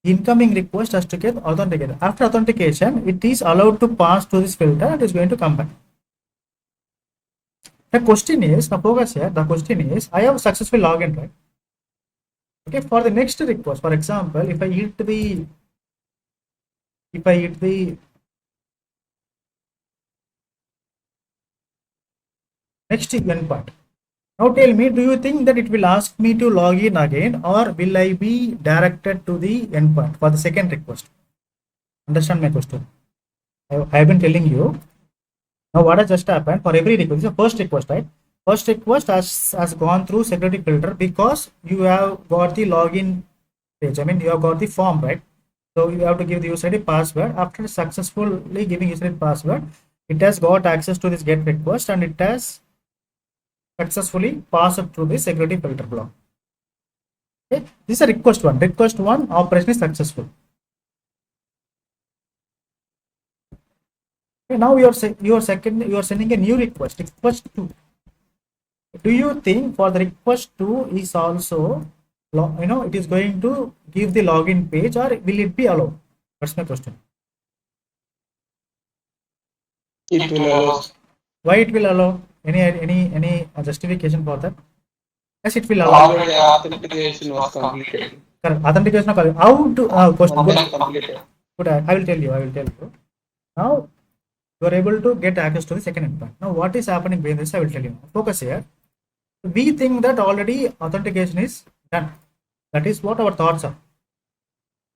Incoming request has to get authenticated. After authentication, it is allowed to pass to this filter and is going to come back. The question is, now focus here, the question is, I have successful login, right? Okay, for the next request, for example, if I hit the next endpoint. Now tell me, do you think that it will ask me to log in again or will I be directed to the endpoint for the second request? Understand my question? I have been telling you. Now what has just happened for every request? This is the first request, right? First request has gone through security filter because you have got the login page. I mean, you have got the form, right? So you have to give the user ID password. After successfully giving user ID password, it has got access to this get request and it has successfully passed through the security filter block. Okay, this is a request one. Request one operation is successful. Okay, now you are sending a new request. Request two. Do you think for the request two is also it is going to give the login page or will it be allowed? That's my question. It will allow. Why it will allow? Any justification for that? Yes, it will allow. Already authentication was completed. Correct. Authentication of how to question One good. time completed. Good. I will tell you. I will tell you. Now you are able to get access to the second endpoint. Now what is happening behind this? I will tell you. Focus here. We think that already authentication is done. That is what our thoughts are.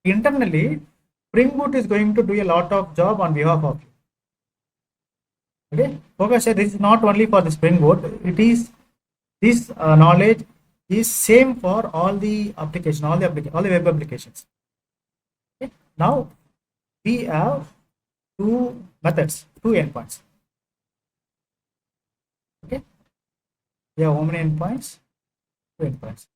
Internally, Spring Boot is going to do a lot of job on behalf of you. Okay, focus here. This is not only for the Spring Boot. It is this knowledge is same for all the application, all the web applications. Okay. Now we have two methods, two endpoints. Okay, we have how many endpoints? Two endpoints.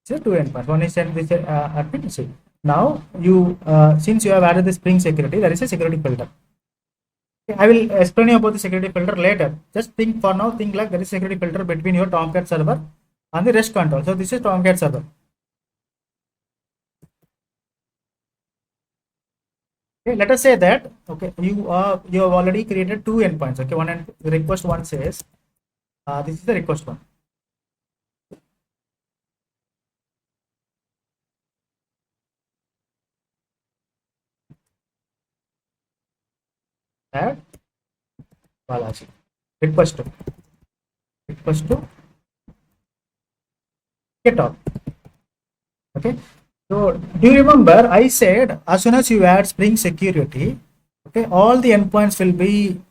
So two endpoints. One is send this admin. See, now you since you have added the Spring security, there is a security filter. Okay, I will explain you about the security filter later. Just think for now. Think like there is security filter between your Tomcat server and the REST control. So this is Tomcat server. Okay, let us say that okay you have already created two endpoints. Okay, one and the request one says this is the request one. Add Balaji. Request to get out. Okay, so do you remember I said as soon as you add Spring security, okay, all the endpoints will be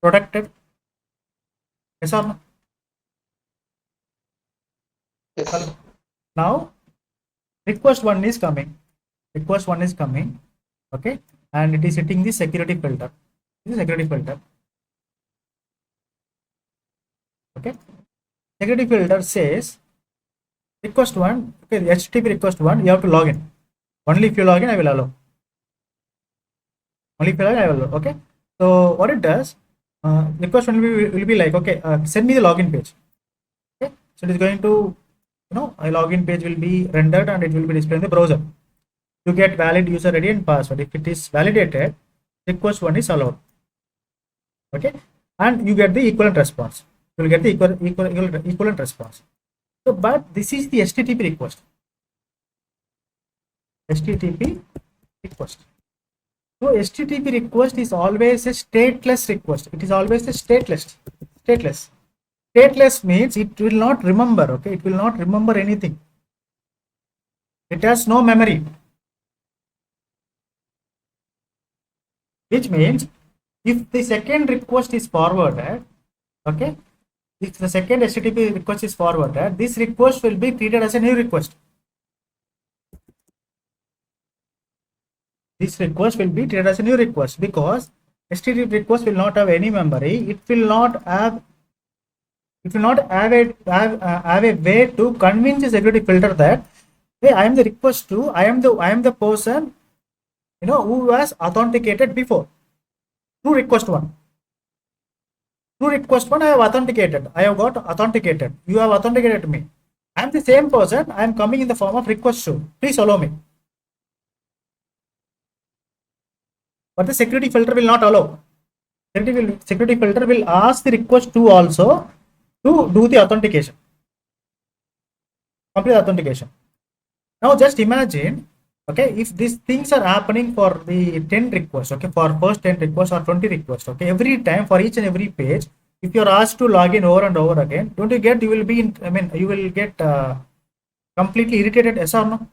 protected. Yes or no? Yes. Now request one is coming. Request one is coming. Okay, and it is hitting the security filter. This is security filter. Okay, security filter says request one. Okay, the HTTP request one. You have to log in. Only if you log in, I will allow. Only if you log in, I will allow. Okay. So what it does, request one will be like okay, send me the login page. Okay. So it is going to a login page will be rendered and it will be displayed in the browser. You get valid user ID and password. If it is validated, request one is allowed. Okay, and you get the equivalent response. You will get the equivalent response. So, but this is the HTTP request. HTTP request. So HTTP request is always a stateless request. It is always a stateless. Stateless. Stateless means it will not remember. Okay, it will not remember anything. It has no memory. Which means if the second request is forwarded, okay, if the second HTTP request is forwarded, this request will be treated as a new request. This request will be treated as a new request because HTTP request will not have any memory. It will not have a way to convince the security filter that, hey, I am the request to, I am the person who was authenticated before. Through request one, I have authenticated. I have got authenticated. You have authenticated me. I am the same person. I am coming in the form of request to. Please allow me. But the security filter will not allow. Security filter will ask the request to also to do the authentication. Complete authentication. Now just imagine, okay, if these things are happening for the 10 requests, okay, for first 10 requests or 20 requests, okay, every time for each and every page, if you're asked to log in over and over again, don't you get, you will be in, you will get completely irritated, yes or no?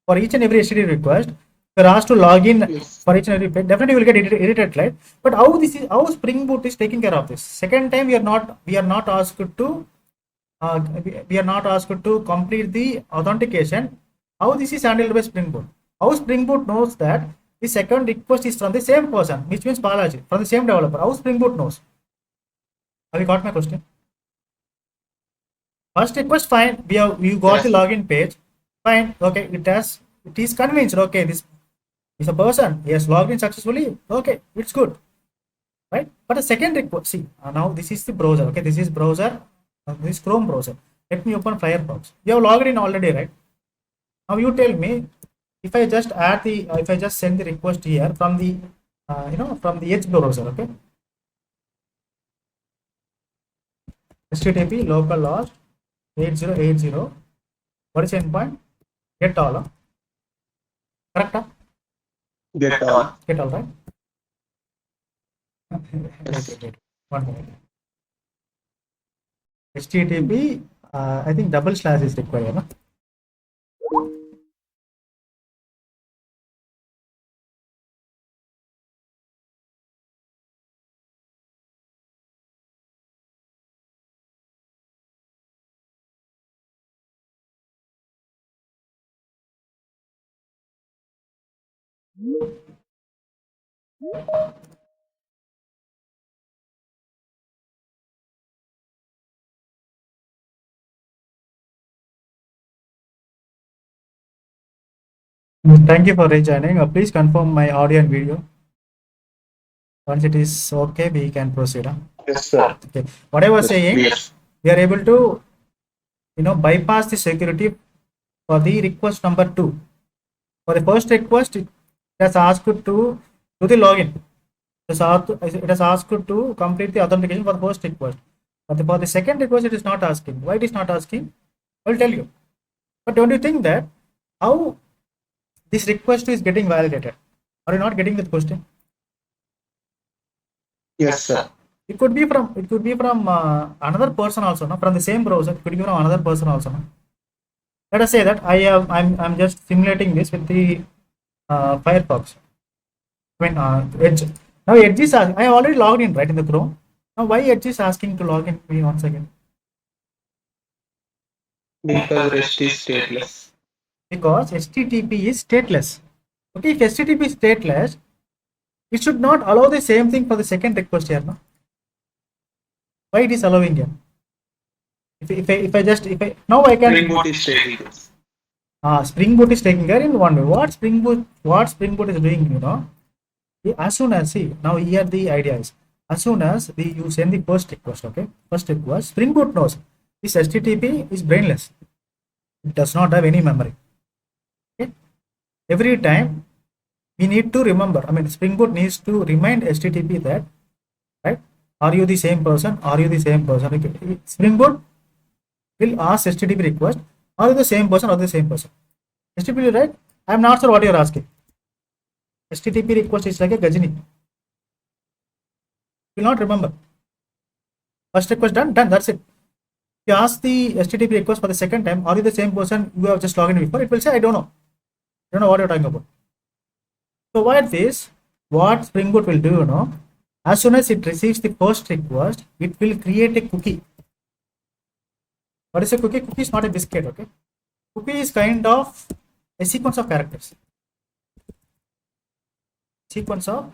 For each and every HTTP request, you're asked to log in for each and every page, definitely you will get irritated, right? But how Spring Boot is taking care of this? Second time we are not asked to we are not asked to complete the authentication. How this is handled by Spring Boot? How Spring Boot knows that the second request is from the same person, which means Balaji, from the same developer? How Spring Boot knows? Have you got my question? First request, fine. You got the login page, fine. Okay, it is convinced. Okay, this is a person. Yes, logged in successfully. Okay, it's good, right? But the second request, see, now this is the browser. Okay, this is browser. This Chrome browser. Let me open Firefox. You have logged in already, right? Now you tell me, if I just if I just send the request here from the from the Edge browser, okay, HTTP localhost 8080, what is the endpoint? Get all, correct? Get all. Get all, right? Wait. 1 minute. HTTP, I think double slash is required, no? Thank you for rejoining. Please confirm my audio and video. Once it is okay, we can proceed. Yes, sir. Okay. What I was saying, Yes. we are able to bypass the security for the request number 2. For the first request, it has asked to do the login. It has asked to complete the authentication for the first request. But for the second request, it is not asking. Why it is not asking? I will tell you. But don't you think that how this request is getting validated? Are you not getting the question? Yes, sir. It could be from another person also, no? From the same browser. It could be from another person also, no? Let us say that I'm just simulating this with the Firefox. I mean Edge. Now Edge is I have already logged in, right, in the Chrome. Now why Edge is asking to log in me once again? Because REST is stateless. Because HTTP is stateless. Okay, if HTTP is stateless, it should not allow the same thing for the second request here, no? Why it is allowing here? If I now I can. Spring Boot is taking this. Spring Boot is taking care in one way. What Spring Boot is doing, as soon as, see, now here the idea is, as soon as you send the first request, okay, Spring Boot knows this HTTP is brainless. It does not have any memory. Okay? Every time we need to remember, I mean, Spring Boot needs to remind HTTP that, right? Are you the same person? Are you the same person? Okay. Spring Boot will ask HTTP request, are you the same person or the same person? HTTP will write, I'm not sure what you're asking. HTTP request is like a Gajini. Will not remember. First request done, that's it. If you ask the HTTP request for the second time, are you the same person you have just logged in before? It will say, I don't know. I don't know what you're talking about. So what this, what Spring Boot will do, you know, as soon as it receives the first request, it will create a cookie. What is a cookie? Cookie is not a biscuit, okay? Cookie is kind of a sequence of characters. Sequence of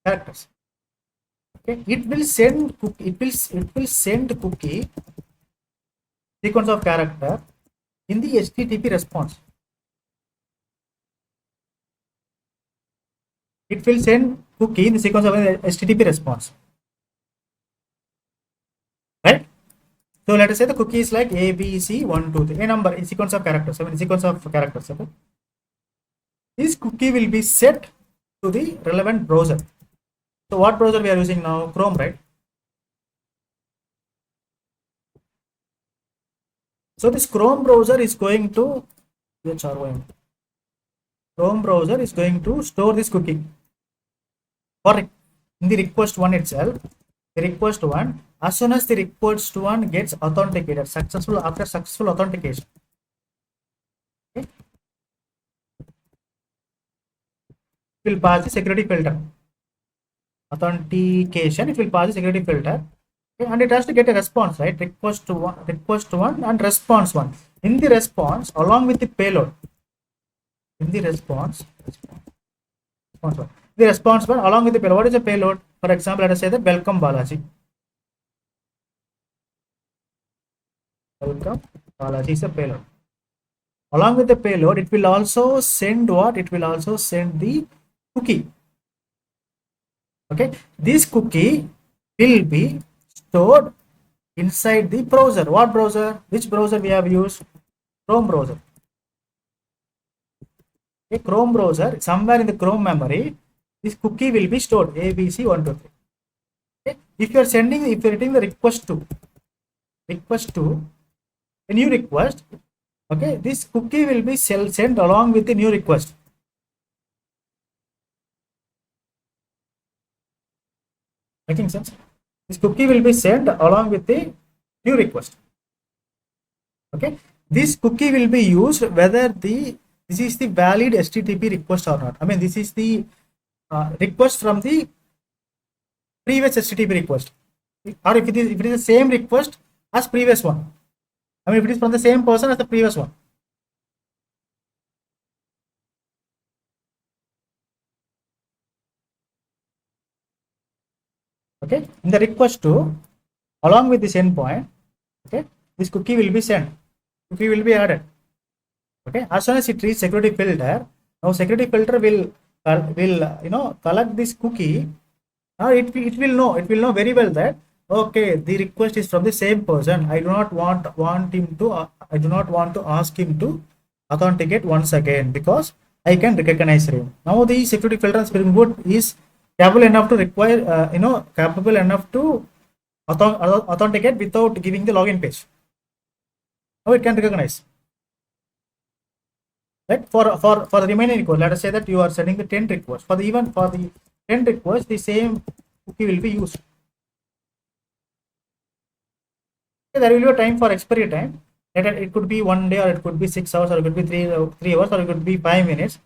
characters. Okay, it will send cookie, it will send cookie sequence of character in the HTTP response. It will send cookie in the sequence of HTTP response. Right? So let us say the cookie is like A, B, C, 1, 2, 3, a number, a sequence of characters. I mean, sequence of characters. Okay? This cookie will be set to the relevant browser. So what browser we are using now? Chrome, right? So this Chrome browser is going to Chrome browser is going to store this cookie. For in the request one itself, the request one, as soon as the request one gets authenticated, after successful authentication, okay, it will pass the security filter. Authentication, it will pass the security filter, okay, and it has to get a response, right? Request one, and response one. In the response, along with the payload, in the response one. The response one along with the payload. What is the payload? For example, let us say that welcome Balaji. Welcome Balaji is a payload. Along with the payload, it will also send what? It will also send the cookie. Okay, this cookie will be stored inside the browser. What browser? Which browser we have used? Chrome browser. A Chrome browser, somewhere in the Chrome memory, this cookie will be stored ABC123. Okay? If you are getting the request to a new request, okay, this cookie will be sent along with the new request. Making sense? This cookie will be sent along with the new request. Okay, this cookie will be used whether this is the valid HTTP request or not. I mean, this is the request from the previous HTTP request, or if it is the same request as previous one. I mean, if it is from the same person as the previous one. Okay, in the request to, along with this endpoint, okay, this cookie will be sent. Cookie will be added. Okay, as soon as it reaches security filter, now security filter will collect this cookie. Now it will know very well that, okay, the request is from the same person. I do not want him to I do not want to ask him to authenticate once again because I can recognize him. Now the security filter Spring Boot is capable enough to capable enough to authenticate without giving the login page. Now it can recognize. Right, for the remaining request, let us say that you are sending the 10 requests. For the 10 requests, the same cookie will be used. Okay, there will be a time for expiry time. It could be 1 day, or it could be 6 hours, or it could be 3 hours, or it could be 5 minutes.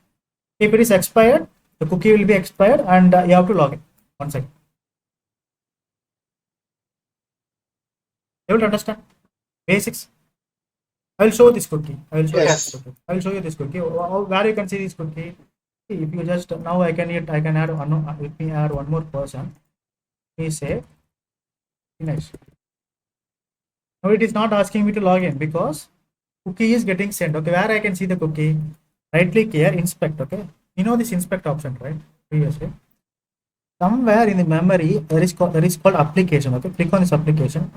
If it is expired, the cookie will be expired, and you have to log in once again. You will understand basics. I will show this cookie. I will show you this cookie. Where you can see this cookie. If you just now, I can add one. Let me add one more person. We say finish. Now it is not asking me to log in because cookie is getting sent. Okay, where I can see the cookie? Right click here, inspect. Okay, you know this inspect option, right? Previously, somewhere in the memory there is called application. Okay, click on this application.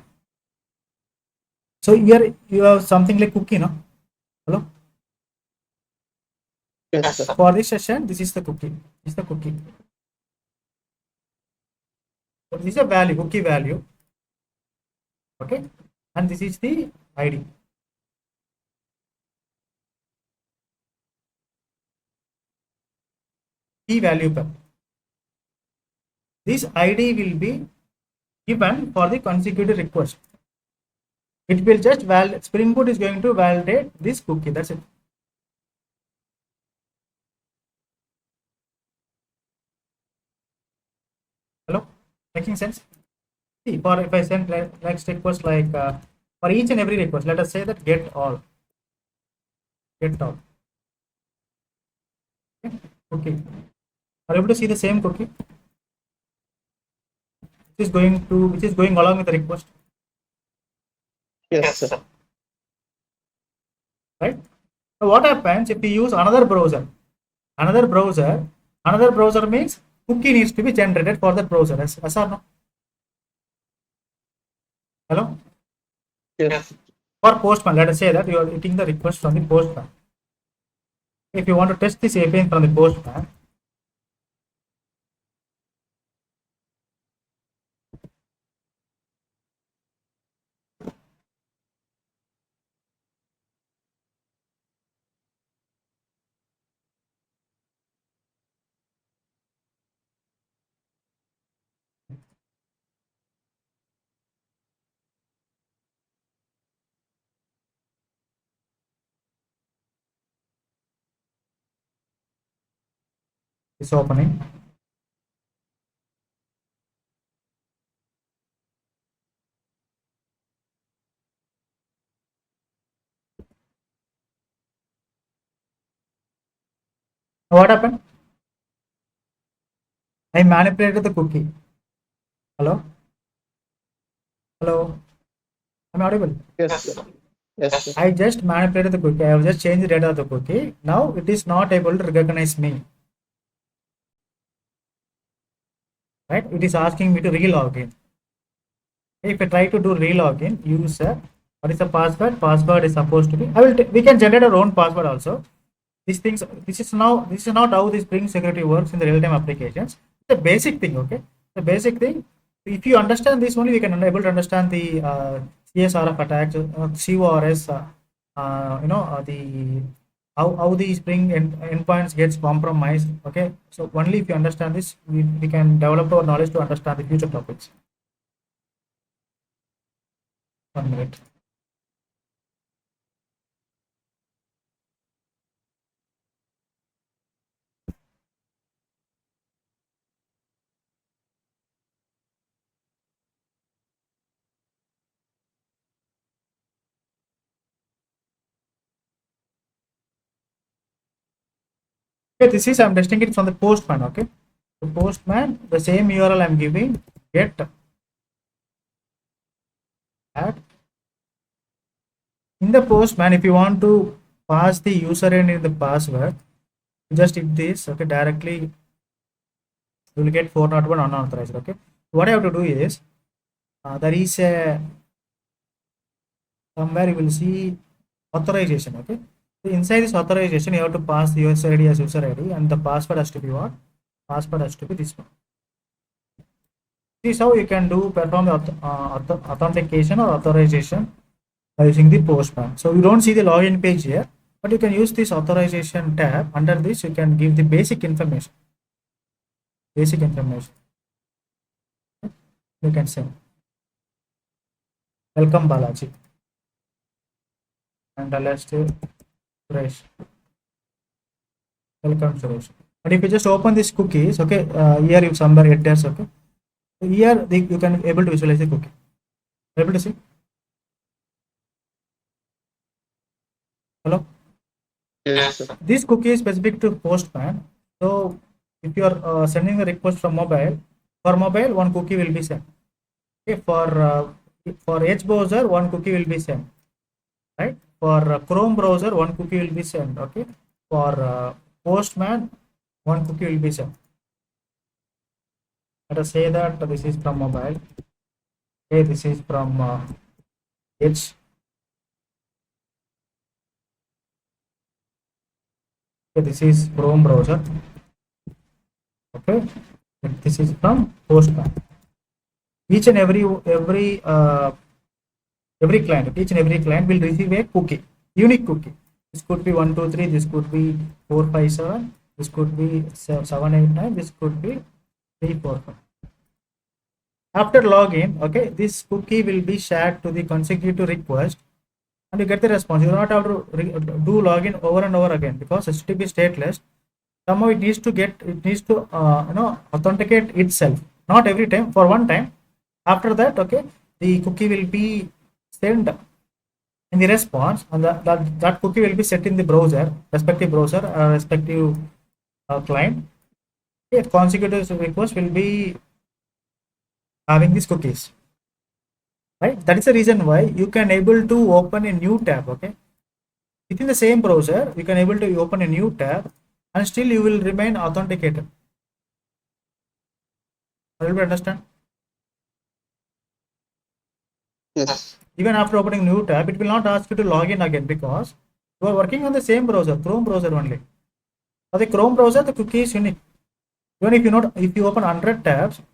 So here you have something like cookie, no? Hello. Yes, sir. For this session, this is the cookie. This is the cookie. So this is a value, cookie value. Okay, and this is the ID. Key value pair. This ID will be given for the consecutive request. It will just validate. Spring Boot is going to validate this cookie. That's it. Hello, making sense? See, for if I send next request like for each and every request, let us say that get all. Okay. Cookie. Are you able to see the same cookie? Which is going along with the request, Yes, sir. right? So what happens if we use another browser? Another browser, another browser means cookie needs to be generated for that browser. Yes or no? Hello? Yes. For Postman, let us say that you are getting the request from the Postman. If you want to test this API from the Postman, it's opening. What happened? I manipulated the cookie. Hello? Hello? I'm audible. Yes, sir. Yes, sir. I just manipulated the cookie. I have just changed the data of the cookie. Now it is not able to recognize me. Right? It is asking me to relog in. If I try to do relogin, user, what is the password? Password is supposed to be. We can generate our own password also. These things. This is not how this Spring security works in the real-time applications. The basic thing, okay. The basic thing. If you understand this only, we can able to understand the CSRF attacks, CORS. The how the Spring endpoints gets compromised. Okay. So only if you understand this, we can develop our knowledge to understand the future topics. 1 minute. Okay, this is I'm testing it from the Postman. Okay, the Postman, the same URL I'm giving, get add. In the Postman, if you want to pass the username in the password, just hit this. Okay, directly you will get 401 unauthorized. Okay, what I have to do is there is a somewhere you will see authorization. Okay, so inside this authorization, you have to pass the user ID as user ID, and the password has to be what? Password has to be this one. This is how you can do perform the authentication or authorization by using the Postman. So you don't see the login page here, but you can use this authorization tab. Under this, you can give the basic information. Basic information. You can say, "Welcome Balaji," and let's say Suresh. Welcome Suresh. But if you just open these cookies, okay, here you somewhere it does, okay. So here you can able to visualize the cookie. Able to see? Hello. Yes, sir. This cookie is specific to Postman. So if you are sending a request from mobile, for mobile one cookie will be sent. Okay, for Edge browser one cookie will be sent, right? For Chrome browser one cookie will be sent. Okay, for Postman one cookie will be sent. Let us say that this is from mobile. Okay, this is from Edge. Okay, this is Chrome browser. Okay, and this is from Postman. Each and every client will receive a cookie, unique cookie. This could be 123, this could be 457, this could be 789, this could be 345. After login, okay, this cookie will be shared to the consecutive request and you get the response. You do not have to do login over and over again because HTTP is stateless. Somehow it needs to authenticate itself, not every time, for one time. After that, okay, the cookie will be sent in the response, and that cookie will be set in the browser, respective browser, respective client. Okay, consecutive request will be having these cookies, right? That is the reason why you can able to open a new tab. Okay, within the same browser, you can able to open a new tab, and still you will remain authenticated. Will you understand? Yes. Even after opening new tab, it will not ask you to log in again because you are working on the same browser, Chrome browser only. For the Chrome browser, the cookie is unique. Even if you open 100 tabs, you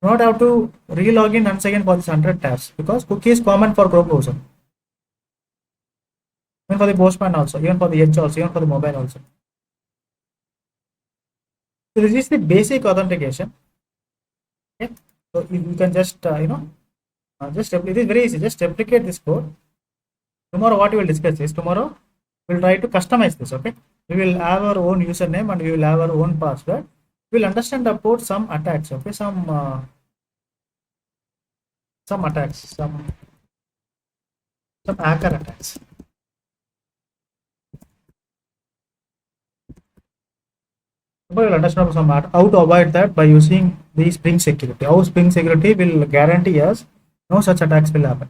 do not have to re-log in once again for this 100 tabs because cookie is common for Chrome browser. Even for the Postman also, even for the Edge also, even for the mobile also. So this is the basic authentication. Okay. So you can just it is very easy. Just replicate this code. Tomorrow, what we will discuss is tomorrow we'll try to customize this. Okay, we will have our own username and we will have our own password. We'll understand about some attacks. Okay, some attacks, some hacker attacks. We will understand how to avoid that by using the Spring Security. How Spring Security will guarantee us no such attacks will happen.